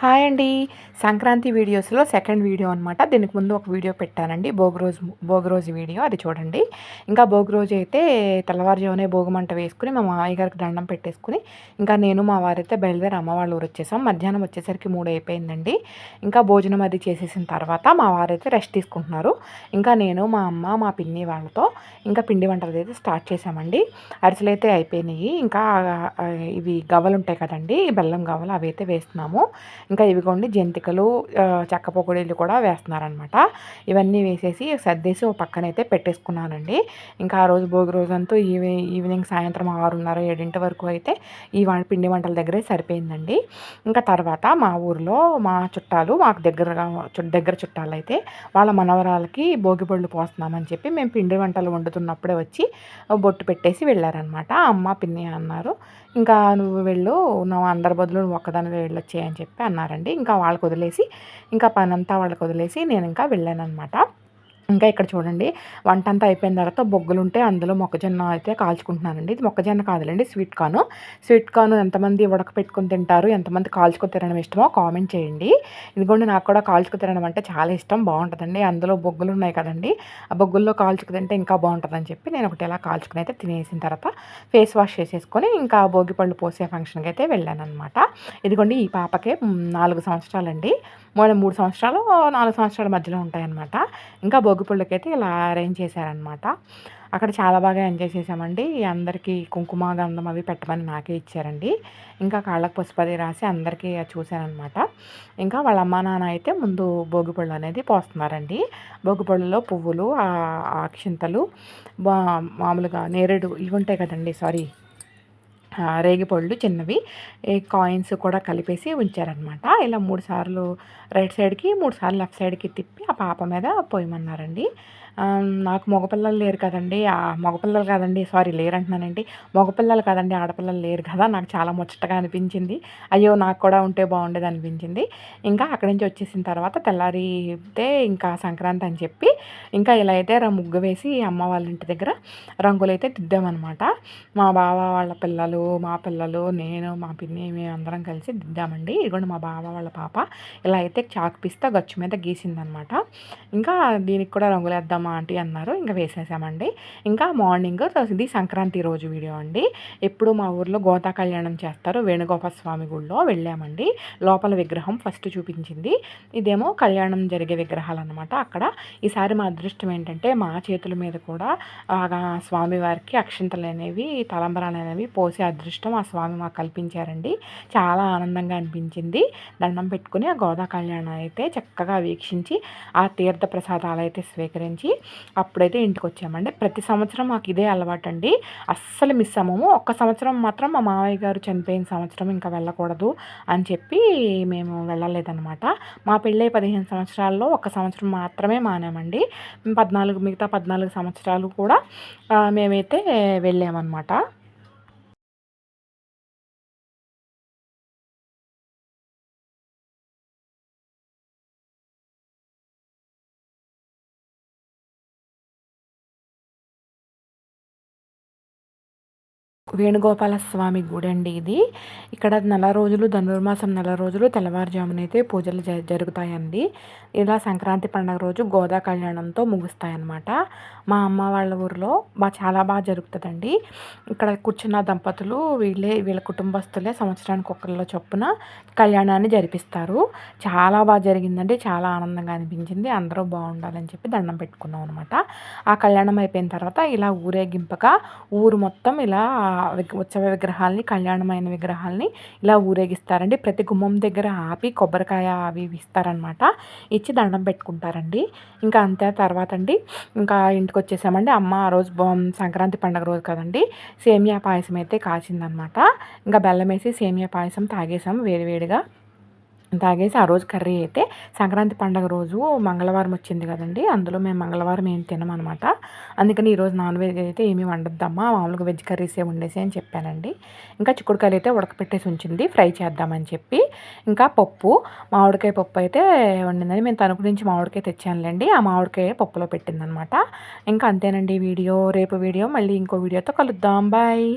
Hi అండి. సంక్రాంతి వీడియోస్‌లో second video అనమాట. దీనికి ముందు ఒక వీడియో పెట్టానండి. భోగి రోజు వీడియో అది చూడండి. ఇంకా భోగి రోజు అయితే తెల్లవారుజామునే భోగిమంట వేసుకొని మా మామయ్య గారికి దండం పెట్టేసుకొని ఇంకా నేను మా వారైతే బయలుదేరి అమ్మ వాళ్ళ ఊరు వచ్చేసాం. మధ్యాహ్నం వచ్చేసరికి 3 అయిపోయిందండి. ఇంకా భోజనం అది చేసేసిన తర్వాత మా వారైతే రెస్ట్ తీసుకుంటున్నారు. ఇంకా నేను మా అమ్మ మా పిన్ని వాళ్ళతో ఇంకా పిండి వంటలు అయితే స్టార్ట్ చేసామండి. అరిసెలైతే అయిపోయినాయి. ఇంకా ఇవి గవ్వలు ఉంటాయి కదండీ! బెల్లం గవ్వలు అవైతే వేస్తున్నాము. ఇంకా ఇవిగోండి జంతికలు, చెక్క పకోడీలు కూడా వేస్తున్నారనమాట. ఇవన్నీ వేసేసి సర్దేసి ఓ పక్కనైతే పెట్టేసుకున్నానండి. ఇంకా ఆ రోజు భోగి రోజంతా ఈవినింగ్ సాయంత్రం 6:30, 7 వరకు అయితే ఈ పిండి వంటల దగ్గరే సరిపోయిందండి. ఇంకా తర్వాత మా ఊరిలో మా చుట్టాలు మాకు దగ్గర చుట్టాలైతే వాళ్ళ మనవరాలకి భోగి పళ్ళు పోస్తున్నామని చెప్పి మేము పిండి వంటలు వండుతున్నప్పుడే వచ్చి బొట్టు పెట్టేసి వెళ్ళారనమాట. అమ్మ పిన్ని అన్నారు, ఇంకా నువ్వు వెళ్ళు, నువ్వు అందరి బదులు నువ్వు ఒక్కదానివే వెళ్ళొచ్చేయి అని చెప్పి అన్నారండి. ఇంకా వాళ్ళకి వదిలేసి ఇంకా పనంతా వాళ్ళకి వదిలేసి నేను ఇంకా వెళ్ళానమాట. ఇంకా ఇక్కడ చూడండి, వంట అంతా అయిపోయిన తర్వాత బొగ్గులుంటే అందులో మొక్కజొన్న అయితే కాల్చుకుంటున్నానండి. ఇది మొక్కజొన్న కాదులేండి, స్వీట్ కార్న్. స్వీట్ కార్న్ ఎంతమంది ఉడకపెట్టుకొని తింటారు, ఎంతమంది కాల్చుకొని తినడం ఇష్టమో కామెంట్ చేయండి. ఇదిగోండి, నాకు కూడా కాల్చుకు తినడం అంటే చాలా ఇష్టం, బాగుంటుందండి. అందులో బొగ్గులు ఉన్నాయి కదండి, ఆ బొగ్గుల్లో కాల్చుకు తింటే ఇంకా బాగుంటుందని చెప్పి నేను ఒకటి ఎలా కాల్చుకుని అయితే తినేసిన తర్వాత ఫేస్ వాష్ చేసేసుకొని ఇంకా భోగి పళ్ళు పోసే ఫంక్షన్కి అయితే వెళ్ళానమాట. ఇదిగోండి, ఈ పాపకే 4 సంవత్సరాలండి. 3 సంవత్సరాలు 4 సంవత్సరాల మధ్యలో ఉంటాయన్నమాట. ఇంకా భోగిపళ్ళకైతే ఇలా అరేంజ్ చేశారనమాట. అక్కడ చాలా బాగా ఎంజాయ్ చేసామండి. అందరికీ కుంకుమ గంధం అవి పెట్టమని నాకే ఇచ్చారండి. ఇంకా కాళ్ళకు పసుపు అది రాసి అందరికీ చూశానమాట. ఇంకా వాళ్ళ అమ్మా నాన్న అయితే ముందు భోగిపళ్ళు అనేది పోస్తున్నారండి. భోగిపళ్ళులో పువ్వులు, అక్షింతలు, మామూలుగా నేరేడు ఇవి ఉంటాయి కదండి, సారీ, రేగిపళ్ళు చిన్నవి, కాయిన్స్ కూడా కలిపేసి ఉంచారనమాట. ఇలా 3 సార్లు రైట్ సైడ్కి, 3 సార్లు లెఫ్ట్ సైడ్కి తిప్పి ఆ పాప మీద పోయమన్నారండి. నాకు మగపిల్లలు లేరు కదండి, మగపిల్లలు కాదండి, సారీ, లేరంటున్నానండి. మగపిల్లలు కాదండి, ఆడపిల్లలు లేరు కదా. నాకు చాలా ముచ్చటగా అనిపించింది. అయ్యో, నాకు కూడా ఉంటే బాగుండేది అనిపించింది. ఇంకా అక్కడి నుంచి వచ్చేసిన తర్వాత తెల్లారితే ఇంకా సంక్రాంతి అని చెప్పి ఇంకా ఇలా అయితే ముగ్గు వేసి అమ్మ వాళ్ళ ఇంటి దగ్గర రంగులైతే దిద్దామన్నమాట. మా బావ వాళ్ళ పిల్లలు, మా పిల్లలు, నేను, మా పిన్ని, మేమందరం కలిసి దిద్దామండి. ఇదిగోండి మా బావ వాళ్ళ పాప ఇలా అయితే చాక్ పిస్తా గచ్చు మీద గీసిందనమాట. ఇంకా దీనికి కూడా రంగులు వేద్దామా ఆంటీ అన్నారు. ఇంకా వేసేసామండి. ఇంకా మార్నింగ్ ఇది సంక్రాంతి రోజు వీడియో అండి. ఎప్పుడు మా ఊర్లో గోదా కళ్యాణం చేస్తారు, వేణుగోపాల స్వామి గుడిలో వెళ్ళామండి. లోపల విగ్రహం ఫస్ట్ చూపించింది, ఇదేమో కళ్యాణం జరిగే విగ్రహాలు అనమాట. అక్కడ ఈసారి మా అదృష్టం ఏంటంటే మా చేతుల మీద కూడా స్వామివారికి అక్షింతలు అనేవి, తలంబరాలు అనేవి పోసే అదృష్టం ఆ స్వామి మాకు కల్పించారండి. చాలా ఆనందంగా అనిపించింది. దండం పెట్టుకుని ఆ గోదా కళ్యాణం అయితే చక్కగా వీక్షించి ఆ తీర్థ ప్రసాదాలు అయితే స్వీకరించి అప్పుడైతే ఇంటికి వచ్చామండి. ప్రతి సంవత్సరం మాకు ఇదే అలవాటు అండి, అస్సలు మిస్ అవ్వము. ఒక్క సంవత్సరం మాత్రం మా మామయ్య గారు చనిపోయిన సంవత్సరం ఇంకా వెళ్ళకూడదు అని చెప్పి మేము వెళ్ళలేదన్నమాట. మా పెళ్ళై 15 సంవత్సరాల్లో ఒక్క సంవత్సరం మాత్రమే మానామండి. మిగతా 14 సంవత్సరాలు కూడా మేమైతే వెళ్ళామన్నమాట. వేణుగోపాల స్వామి గుడి అండి ఇది. ఇక్కడ నెల రోజులు, ధనుర్మాసం నెల రోజులు తెల్లవారుజామునైతే పూజలు జరుగుతాయండి. ఇలా సంక్రాంతి పండుగ రోజు గోదా కళ్యాణంతో ముగుస్తాయన్నమాట. మా అమ్మ వాళ్ళ ఊరిలో చాలా బాగా జరుగుతుందండి. ఇక్కడ కూర్చున్న దంపతులు వీళ్ళ కుటుంబస్తులే సంవత్సరానికి ఒకళ్ళ చొప్పున కళ్యాణాన్ని జరిపిస్తారు. చాలా బాగా జరిగిందండి, చాలా ఆనందంగా అనిపించింది. అందరూ బాగుండాలని చెప్పి దండం పెట్టుకున్నాం అనమాట. ఆ కళ్యాణం అయిపోయిన తర్వాత ఇలా ఊరేగింపగా ఊరు మొత్తం ఇలా ఉత్సవ విగ్రహాలని, కళ్యాణమైన విగ్రహాలని ఇలా ఊరేగిస్తారండి. ప్రతి గుమ్మం దగ్గర ఆపి కొబ్బరికాయ అవి ఇస్తారనమాట. ఇచ్చి దండం పెట్టుకుంటారండి. ఇంకా అంతే తర్వాత అండి ఇంకా ఇంటికి వచ్చేసామండి. అమ్మ ఆ రోజు సంక్రాంతి పండుగ రోజు కదండి, సేమియా పాయసం అయితే కాచిందనమాట. ఇంకా బెల్లం వేసి సేమియా పాయసం తాగేసాం వేడివేడిగా. తాగేసి ఆ రోజు కర్రీ అయితే సంక్రాంతి పండుగ రోజు మంగళవారం వచ్చింది కదండి, అందులో మేము మంగళవారం ఏం తినమనమాట. అందుకని ఈరోజు నాన్ వెజ్ అయితే ఏమీ వండొద్దమ్మా, మామూలుగా వెజ్ కర్రీసే వండేసి అని చెప్పానండి. ఇంకా చిక్కుడుకాయలు అయితే ఉడకపెట్టేసి ఉంచింది, ఫ్రై చేద్దామని చెప్పి. ఇంకా పప్పు, మామిడికాయ పప్పు అయితే వండిందని, మేము తణుకు నుంచి మామిడికాయ తెచ్చానులేండి, ఆ మామిడికాయ పప్పులో పెట్టిందనమాట. ఇంకా అంతేనండి వీడియో. రేపు వీడియో మళ్ళీ ఇంకో వీడియోతో కలుద్దాం. బాయ్.